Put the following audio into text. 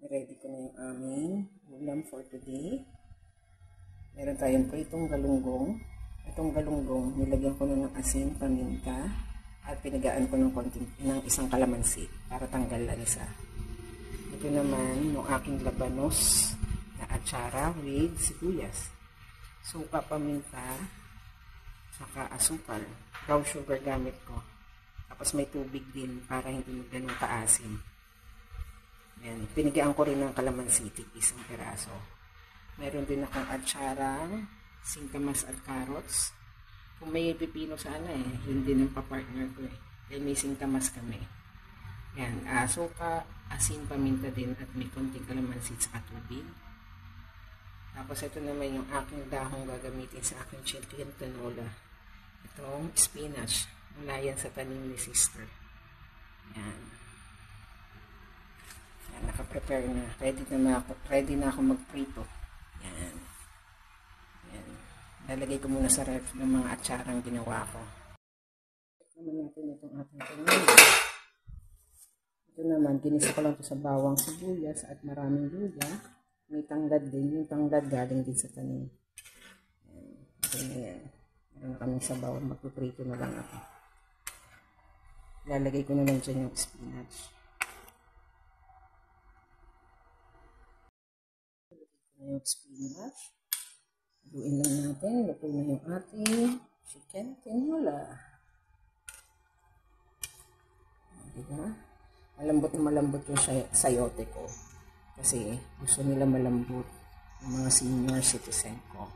Ready ko na yung aming ulam for today. Meron tayong pritong galunggong. Itong galunggong, nilagyan ko na ng asin, paminta, at pinagaan ko ng isang kalamansi para tanggal lansa. Ito naman, yung aking labanos na atsara with sibuyas, suka, paminta, saka asukal. Brown sugar gamit ko. Tapos may tubig din para hindi ganun kaasim. Yan. Pinigaan ko rin ng kalamansi, isang piraso. Meron din akong atsarang singkamas at carrots. Kung may pipino sana yun din ang papartner ko Dahil may singkamas kami. Yan. Suka, asin, paminta din at may konting kalamansi at tubig. Tapos ito naman yung aking dahong gagamitin sa aking chicken tinola. Itong spinach. Mula yan sa tanim ni sister. Yan. Naka-prepare na. Ready na ako magprito. Yan. Yan. Lalagay ko muna sa ref ng mga atsarang ginawa ko. Check naman natin itong ating tinola. Ito naman, ginisa ko lang ito sa bawang sibuyas at maraming luya. May tanglad din. Yung tanglad galing din sa tanim. Yan. Ito na yan. Meron na kaming sabaw. Magpiprito na lang ako. Lalagay ko na lang dyan yung spinach. Yung spinach. Haluin lang natin. Luto na yung ating chicken tinola. Diba? Malambot na malambot yung sayote ko. Kasi gusto nila malambot yung mga senior citizen ko.